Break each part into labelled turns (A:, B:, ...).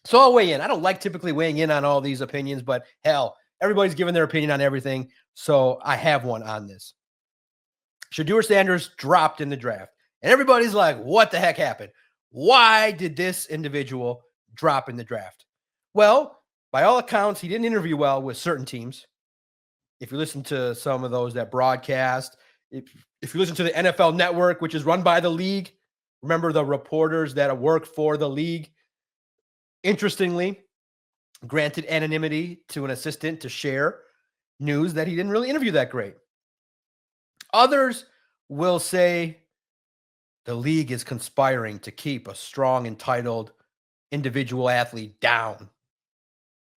A: So I'll weigh in. I don't like typically weighing in on all these opinions, but hell, everybody's giving their opinion on everything. So I have one on this. Shedeur Sanders dropped in the draft. And everybody's like, what the heck happened? Why did this individual drop in the draft? Well, by all accounts, he didn't interview well with certain teams. If you listen to some of those that broadcast, if you listen to the NFL Network, which is run by the league, remember the reporters that work for the league, interestingly, granted anonymity to an assistant to share news that he didn't really interview that great. Others will say the league is conspiring to keep a strong, entitled individual athlete down.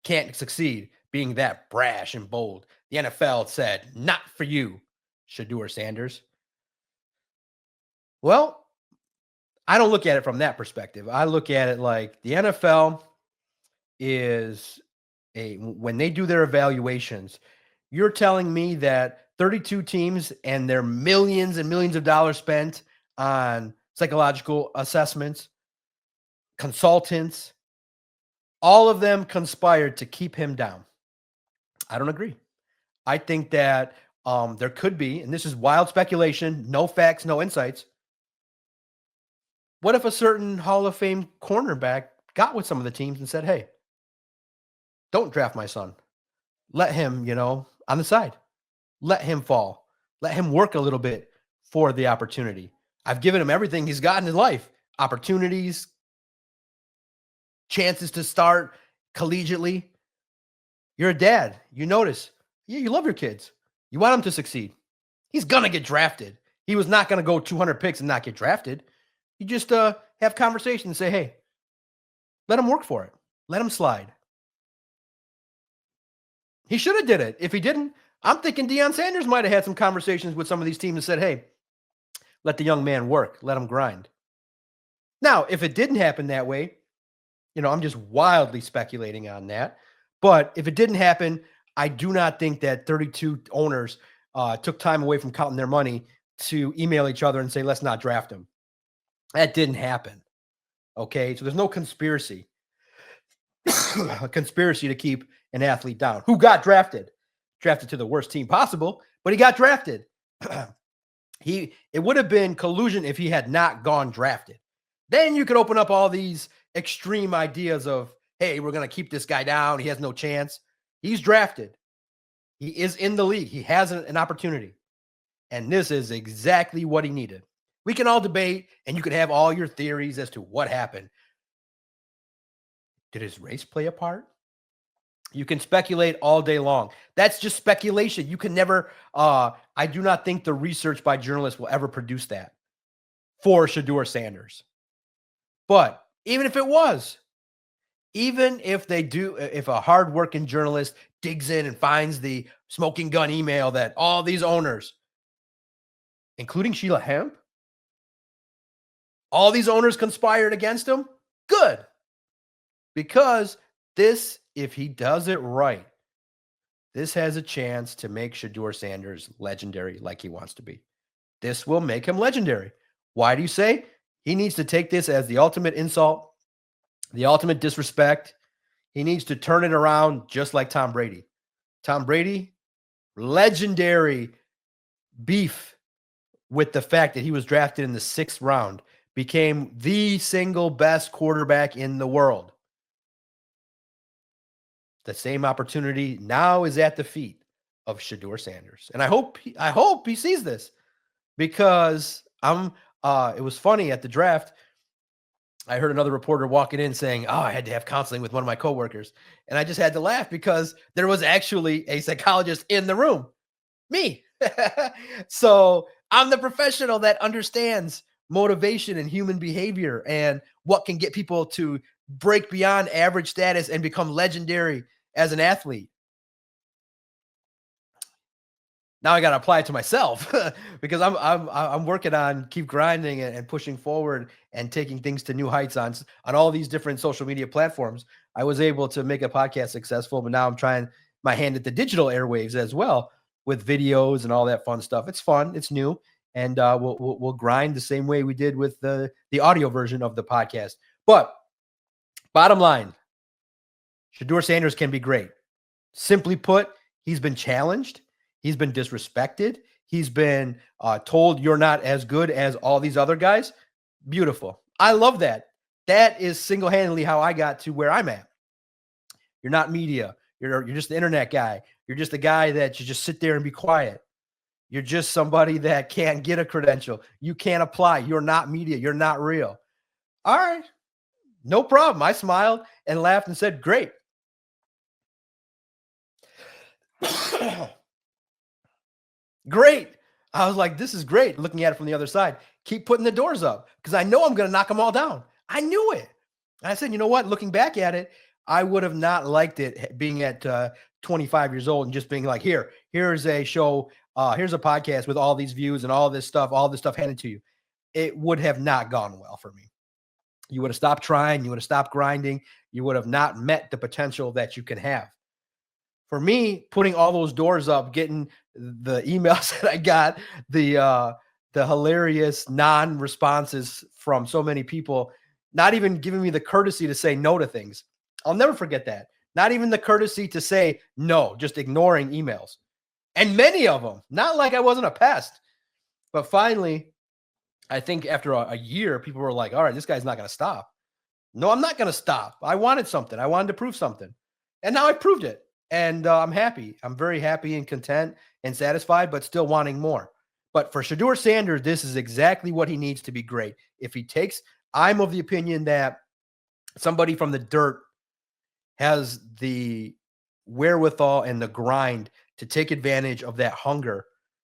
A: Can't succeed being that brash and bold. The NFL said, not for you, Shedeur Sanders. Well, I don't look at it from that perspective. I look at it like the NFL is when they do their evaluations, you're telling me that 32 teams and their millions and millions of dollars spent on psychological assessments, consultants, all of them conspired to keep him down. I don't agree. I think that there could be, and this is wild speculation, no facts, no insights. What if a certain Hall of Fame cornerback got with some of the teams and said, hey, don't draft my son. Let him, on the side. Let him fall. Let him work a little bit for the opportunity. I've given him everything he's got in his life. Opportunities, chances to start collegiately. You're a dad. You notice. Yeah, you love your kids. You want them to succeed. He's going to get drafted. He was not going to go 200 picks and not get drafted. You just have conversations and say, hey, let him work for it. Let him slide. He should have did it. If he didn't, I'm thinking Deion Sanders might have had some conversations with some of these teams and said, hey, let the young man work. Let him grind. Now, if it didn't happen that way, I'm just wildly speculating on that. But if it didn't happen, I do not think that 32 owners took time away from counting their money to email each other and say, let's not draft him. That didn't happen. Okay, so there's no conspiracy. A conspiracy to keep an athlete down who got drafted to the worst team possible, but he got drafted. It would have been collusion if he had not gone drafted. Then you could open up all these extreme ideas of, hey, we're going to keep this guy down. He has no chance. He's drafted. He is in the league. He has an opportunity. And this is exactly what he needed. We can all debate, and you could have all your theories as to what happened. Did his race play a part? You can speculate all day long. That's just speculation. You can never, I do not think the research by journalists will ever produce that for Shedeur Sanders. But even if it was, even if they do, if a hardworking journalist digs in and finds the smoking gun email that all these owners, including Sheila Hemp, all these owners conspired against him, good. Because this, if he does it right, this has a chance to make Shedeur Sanders legendary like he wants to be. This will make him legendary. Why do you say? He needs to take this as the ultimate insult, the ultimate disrespect. He needs to turn it around just like Tom Brady. Tom Brady, legendary beef with the fact that he was drafted in the 6th round, became the single best quarterback in the world. The same opportunity now is at the feet of Shedeur Sanders. And I hope he sees this, because it was funny at the draft. I heard another reporter walking in saying, I had to have counseling with one of my coworkers. And I just had to laugh because there was actually a psychologist in the room, me. So I'm the professional that understands motivation and human behavior and what can get people to break beyond average status and become legendary as an athlete. Now I got to apply it to myself because I'm working on keep grinding and pushing forward and taking things to new heights on all these different social media platforms. I was able to make a podcast successful, but now I'm trying my hand at the digital airwaves as well with videos and all that fun stuff. It's fun, it's new, and we'll grind the same way we did with the audio version of the podcast. But bottom line, Shedeur Sanders can be great. Simply put, he's been challenged. He's been disrespected. He's been told you're not as good as all these other guys. Beautiful. I love that. That is single-handedly how I got to where I'm at. You're not media. You're just the internet guy. You're just a guy that you just sit there and be quiet. You're just somebody that can't get a credential. You can't apply. You're not media. You're not real. All right. No problem. I smiled and laughed and said, great. Great. I was like, this is great. Looking at it from the other side. Keep putting the doors up because I know I'm going to knock them all down. I knew it. And I said, you know what? Looking back at it, I would have not liked it being at 25 years old and just being like, here's a show. Here's a podcast with all these views and all this stuff handed to you. It would have not gone well for me. You would have stopped trying. You would have stopped grinding. You would have not met the potential that you can have. For me, putting all those doors up, getting the emails that I got, the hilarious non-responses from so many people, not even giving me the courtesy to say no to things. I'll never forget that. Not even the courtesy to say no, just ignoring emails. And many of them, not like I wasn't a pest. But finally, I think after a year, people were like, all right, this guy's not going to stop. No, I'm not going to stop. I wanted something. I wanted to prove something. And now I proved it. And I'm happy. I'm very happy and content and satisfied, but still wanting more. But for Shedeur Sanders, this is exactly what he needs to be great. If he takes, I'm of the opinion that somebody from the dirt has the wherewithal and the grind to take advantage of that hunger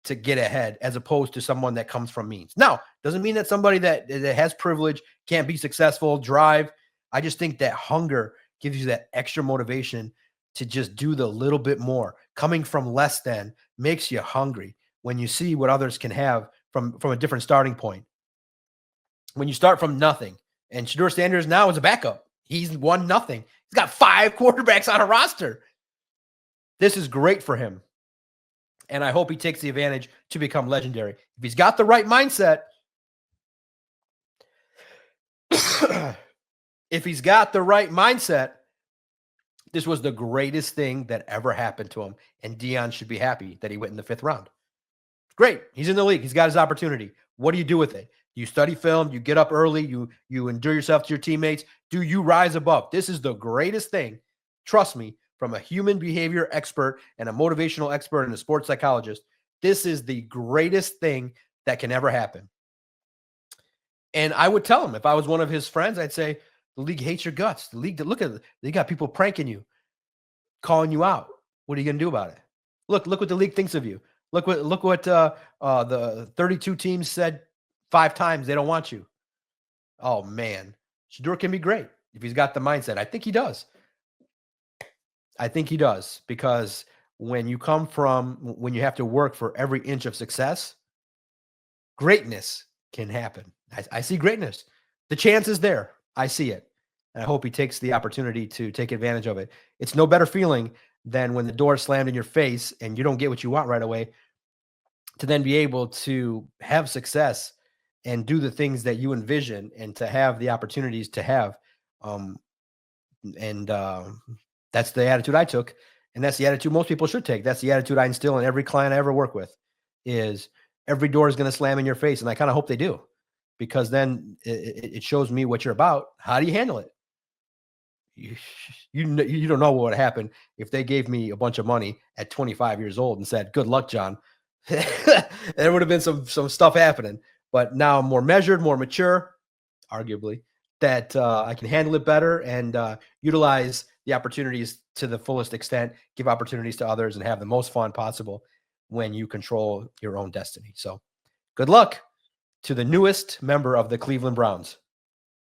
A: to get ahead, as opposed to someone that comes from means. Now, doesn't mean that somebody that has privilege can't be successful, drive. I just think that hunger gives you that extra motivation to just do the little bit more. Coming from less than makes you hungry when you see what others can have from a different starting point. When you start from nothing, and Shedeur Sanders now is a backup. He's won nothing. He's got 5 quarterbacks on a roster. This is great for him. And I hope he takes the advantage to become legendary. If he's got the right mindset, this was the greatest thing that ever happened to him. And Deion should be happy that he went in the 5th round. Great. He's in the league. He's got his opportunity. What do you do with it? You study film. You get up early. You endear yourself to your teammates. Do you rise above? This is the greatest thing. Trust me, from a human behavior expert and a motivational expert and a sports psychologist, this is the greatest thing that can ever happen. And I would tell him, if I was one of his friends, I'd say, the league hates your guts. The league, look at it. They got people pranking you, calling you out. What are you going to do about it? Look what the league thinks of you. Look what the 32 teams said 5 times they don't want you. Oh man, Shedeur can be great if he's got the mindset. I think he does. Because when you have to work for every inch of success, greatness can happen. I see greatness. The chance is there. I see it. And I hope he takes the opportunity to take advantage of it. It's no better feeling than when the door is slammed in your face and you don't get what you want right away, to then be able to have success and do the things that you envision and to have the opportunities to have. That's the attitude I took. And that's the attitude most people should take. That's the attitude I instill in every client I ever work with, is every door is going to slam in your face. And I kind of hope they do, because then it shows me what you're about. How do you handle it? You don't know what would happen if they gave me a bunch of money at 25 years old and said, good luck, John. There would have been some stuff happening. But now I'm more measured, more mature, arguably, that I can handle it better and utilize the opportunities to the fullest extent, give opportunities to others, and have the most fun possible when you control your own destiny. So good luck to the newest member of the Cleveland Browns.